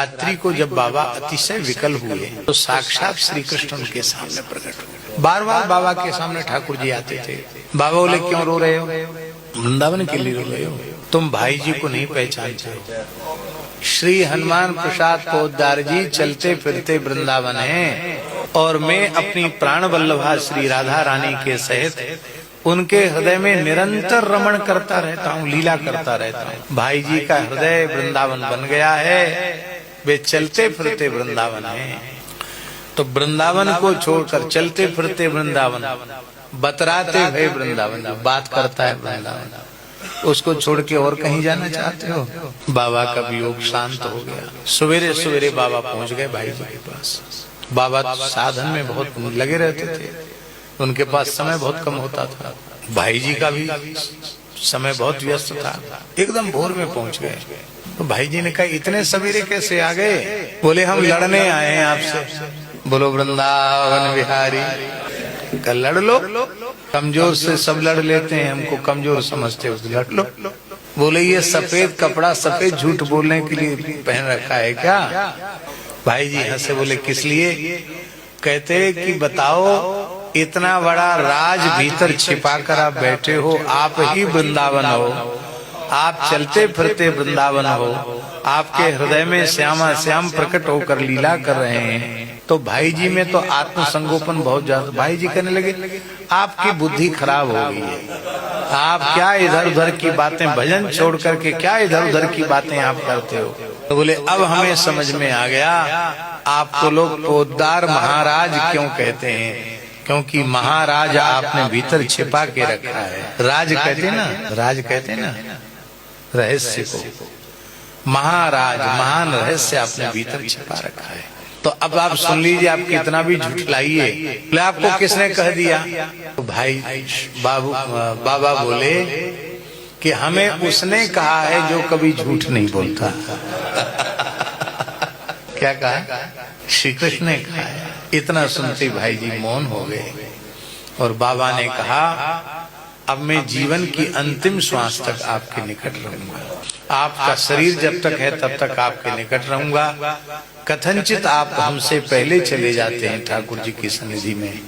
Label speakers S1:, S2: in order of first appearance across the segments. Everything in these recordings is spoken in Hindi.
S1: रात्रि को जब बाबा अतिशय विकल हुए तो साक्षात श्री कृष्ण उनके सामने प्रकट हुए। बार बार बाबा के सामने ठाकुर जी आते थे। बाबा बोले, क्यों रो रहे हो? वृंदावन के लिए रो रहे हो? तुम भाई जी को नहीं पहचानते हो? श्री हनुमान प्रसाद पोद्दार जी चलते फिरते वृंदावन हैं और मैं अपनी प्राण वल्लभा श्री राधा रानी के सहित उनके हृदय में निरंतर रमण करता रहता हूँ, लीला करता रहता हूँ। भाई जी का हृदय वृंदावन बन गया है, वे चलते फिरते वृंदावन हैं। तो वृंदावन को छोड़कर चलते फिरते वृंदावन, बतराते भय वृंदावन, बात करता है वृंदावन, उसको छोड़ के और कहीं जाना चाहते हो? बाबा का वियोग शांत हो गया। सवेरे सवेरे बाबा पहुंच गए भाई जी के पास। बाबा साधन में बहुत लगे रहते थे, उनके पास समय बहुत कम होता था। भाई जी का भी समय बहुत व्यस्त था। एकदम भोर में पहुंच गए। तो भाई जी ने कहा, इतने सवेरे कैसे आ गए? बोले, हम लड़ने आए हैं आपसे। बोलो वृंदावन बिहारी। कल लड़ लो, कमजोर से सब लड़ लेते हैं, हमको कमजोर समझते हो, लड़ लो। बोले, ये सफेद कपड़ा सफेद झूठ बोलने के लिए पहन रखा है क्या? भाई जी हंसे, बोले, किस लिए? कहते कि बताओ, इतना बड़ा राज भीतर छिपा कर आप बैठे हो, आप ही वृंदावन हो, आप चलते फिरते वृंदावन हो, आपके हृदय में श्यामा श्याम प्रकट होकर लीला कर रहे हैं। तो भाई जी में तो आत्मसंगोपन बहुत ज्यादा। भाई जी कहने लगे, आपकी बुद्धि खराब हो गई है, आप क्या इधर उधर की बातें, भजन छोड़ करके क्या इधर उधर की बातें आप करते हो? तो बोले, अब हमें समझ में आ गया, आपको लोग पोद्दार महाराज क्यों कहते हैं, क्योंकि महाराज आपने भीतर छिपा के रखा है। राज कहते ना, राज कहते ना रहस्य को, महाराज महान रहस्य आपने भीतर छिपा रखा है। तो अब आप सुन लीजिए, आप कितना भी झुठलाइए, बोले, आपको किसने कह दिया? तो भाई बाबा बोले कि हमें उसने कहा है जो कभी झूठ नहीं बोलता। क्या कहा? श्री कृष्ण ने कहा है। इतना सुनते भाई जी मौन हो गए और बाबा ने कहा, अब मैं जीवन की अंतिम श्वास तक आपके निकट रहूंगा। आपका शरीर जब तक है तब तक आपके निकट रहूंगा। कथनचित आप हमसे पहले चले जाते हैं ठाकुर जी की सन्निधि में,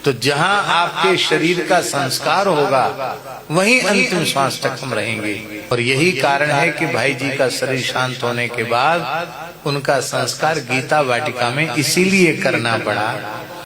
S1: तो जहां आपके शरीर का संस्कार होगा वहीं अंतिम श्वास तक हम रहेंगे। और यही कारण है कि भाई जी का शरीर शांत होने के बाद उनका संस्कार गीता वाटिका में इसीलिए करना पड़ा